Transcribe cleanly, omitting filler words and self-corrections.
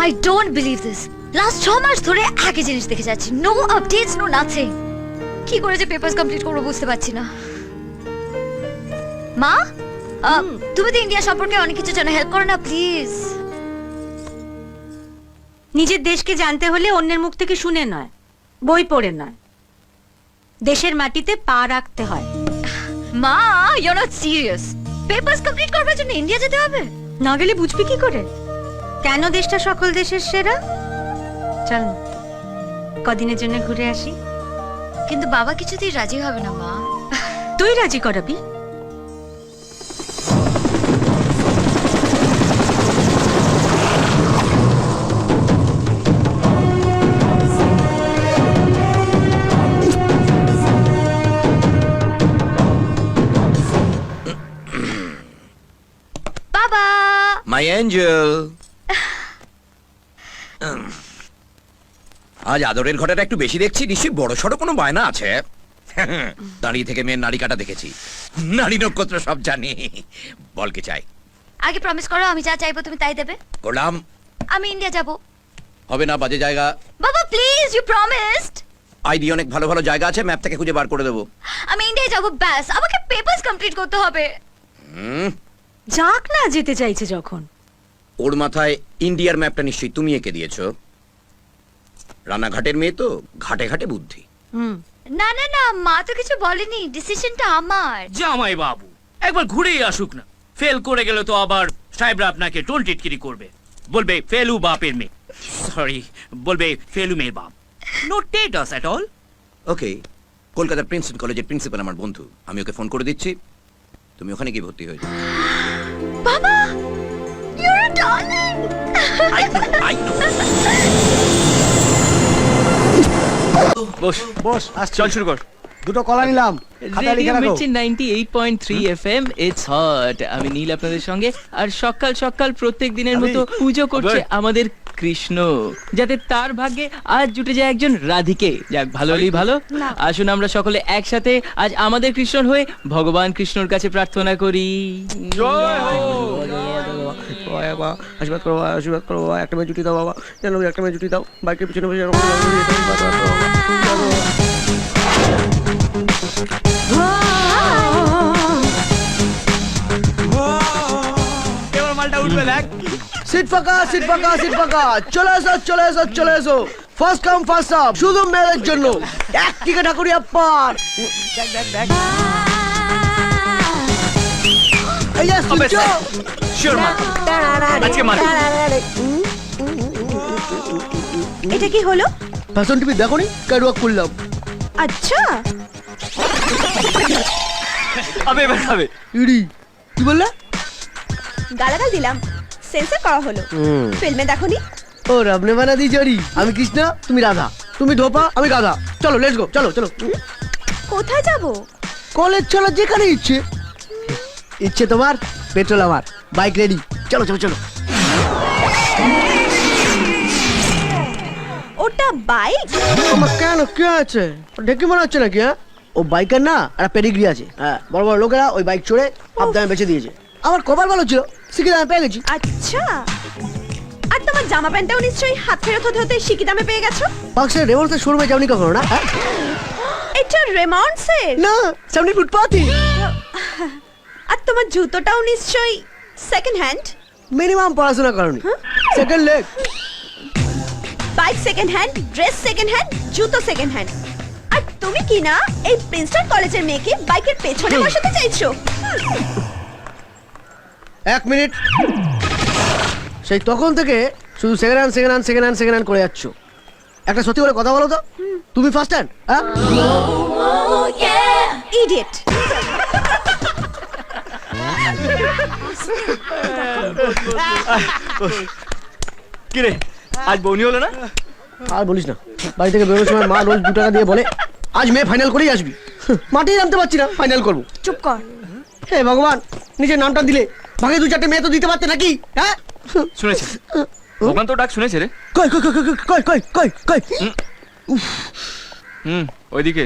I don't believe this. Last 6 মাস ধরে একই জিনিস দেখে যাচ্ছি, no updates, no nothing. কি করে যে পেপারস কমপ্লিট করবো বুঝতে পারছি না। মা, তুমি তো ইন্ডিয়া সম্পর্কে অনেক কিছু জানো, হেল্প করো না প্লিজ। নিজের দেশকে জানতে হলে অন্যের মুখ থেকে শুনে নয়, বই পড়ে নয়, দেশের মাটিতে পা রাখতে হয়। মা, you're not serious. Papers complete করবার জন্য ইন্ডিয়া যেতে হবে? না গেলে বুঝবি কি করে কেন দেশটা সকল দেশের সেরা? চল না, কদিনের জন্য ঘুরে আসি। কিন্তু বাবা কিছুতেই রাজি হবে না মা। তুই রাজি করাবি? বাবা, মাই অ্যাঞ্জেল। আজ আদরের ঘটাটা একটু বেশি দেখছি, নিশ্চয়ই বড় সড়ো কোনো বায়না আছে। দাঁড়িয়ে থেকে মেয়ের নারী কাটা দেখেছি, নারী নক্ষত্র সব জানি। বল কি চাই? আগে প্রমিস করো আমি যা চাইবো তুমি তাই দেবে। করলাম। আমি ইন্ডিয়া যাব। হবে না, বাজে জায়গা। বাবা প্লিজ, ইউ প্রমিসড। আইডি অনেক ভালো ভালো জায়গা আছে, ম্যাপ থেকে খুঁজে বার করে দেবো। আমি ইন্ডিয়া যাব, ব্যাস। আমাকে পেপারস কমপ্লিট করতে হবে। যাক না, যেতে চাইছে যখন। ওর মাথায় ইন্ডিয়ার ম্যাপটা নিশ্চয়ই তুমি এঁকে দিয়েছো। রানাঘাটের মেয়ে তো, ঘাটে ঘাটে বুদ্ধি। না না না, মা তো কিছু বলেনি, ডিসিশনটা আমার। জামাই বাবু একবার ঘুরেই আসুক না, ফেল করে গেলে তো আবার সাহেবরা আপনাকে টোন টিটকিরি করবে, বলবে ফেলু বাপের মেয়ে, সরি বলবে ফেলু মেয়ের বাপ। No টেটাস at all. ওকে, কলকাতার প্রিন্সটন কলেজের প্রিন্সিপাল আমার বন্ধু, আমি ওকে ফোন করে দিচ্ছি, তুমি ওখানে গিয়ে ভর্তি হয়ে যাও। বাবা, you are darling. I know. বস বস, চল শুরু কর। দুটো কলা নিলাম, খাতায় লিখে রেডিও রাখো। Mirchi 98.3 FM, it's hot. আমি নীল আপনাদের সঙ্গে, আর সকাল সকাল প্রত্যেক দিনের মতো পুজো করছে আমাদের কৃষ্ণ, যাতে তার ভাগ্যে আজ জুটে যায় একজন রাধিকে। যাক, ভালো হলেই ভালো। আসুন আমরা সকলে একসাথে আজ আমাদের কৃষ্ণর হয়ে ভগবান কৃষ্ণর কাছে প্রার্থনা করি। বাবা, আশীর্বাদ করো বাবা, আশীর্বাদ করো বাবা, একটা মেয়ে জুটি দাও বাবা, জানো একটা মেয়ে জুটি দাও, বাইকের পিছনে বসে এবার মালটা উঠবে দেখ। সিট ফাঁকা, সিট ফাঁকা, সিট ফাঁকা, চলে এসো, চলে এসো, চলে এসো। ফার্স্ট কাম ফার্স্ট সার্ভ, শুধু মেয়েদের জন্য। এক টিকিট ঠাকুরিয়া পার। এই যে সূর্য। শিওর মার, আজকে মার। এটা কি হলো? ফ্যাশন টিভি দেখোনি, ক্যাটওয়াক করলাম। আচ্ছা, আবে এবার খাবে। ইডি কি বললে? গালাগাল দিলাম, সেন্সর করা হলো। ফিল্মে দেখোনি? ও রবনে বানা দি জড়ি। আমি কৃষ্ণ, তুমি রাধা, তুমি ধোপা, আমি গাধা। চলো লেটস গো, চলো চলো। কোথায় যাব? কলেজ চলো, যেখানে ইচ্ছে। ইচ্ছে তোমার, পেট্রোল আমার, বাইক রেডি। চলো চলো চলো। ওটা বাইক? আমার কেন, কে আছে? দেখি মনে হচ্ছে নাকি? হ্যাঁ, ও বাইকের না, একটা পেডিগ্রি আছে। হ্যাঁ, বড় বড় লোকেরা ওই বাইক চড়ে হাফ দামে বেচে দিয়েছে। আমার কবার ভালো ছিল, শিখে দামে পেয়ে গেছি। আচ্ছা, আর তোমার জামা প্যান্টটাও নিশ্চয়ই হাত ফেরত হতে হতে শিকি দামে পেয়ে গেছো। বাক্সের রেমন্সের শোরুমে যাওনি কখনো না? হ্যাঁ? এটা রেমন্ডসের? না, সামনে ফুটপাথই। আর তোমার জুতোটাও নিশ্চয়ই সেকেন্ড হ্যান্ড। মিনিমাম পড়াশোনা করনি, second leg. Bike second hand, dress second hand, জুতো সেকেন্ড হ্যান্ড। আর তুমি কি না এই প্রিন্সটন কলেজের মেয়েকে বাইকের পেছনে বসাতে চাইছো? এক মিনিট, সেই তখন থেকে শুধু second hand, second hand, second hand, second hand করে যাচ্ছ। একটা সত্যি করে কথা বলো তো, তুমি ফার্স্ট হ্যান্ড? হ্যাঁ, ইডিয়েট। কি রে, আজ বউনি হলো না? আর বলিস না, বাড়ি থেকে বেরোনোর সময় মা রোজ 2 টাকা দিয়ে বলে আজ মেয়ে ফাইনাল করেই আসবি। মাঠেই জানতে পারছি না ফাইনাল করবো। চুপ কর। হে ভগবান, নিজের নামটা দিলে ভাগে 2-4টে মেয়ে তো দিতে পারতে নাকি? হ্যাঁ, শুনেছে ভগবান তো ডাক শুনেছে রে। কই কই কই কই কই কই কই কই। ওইদিকে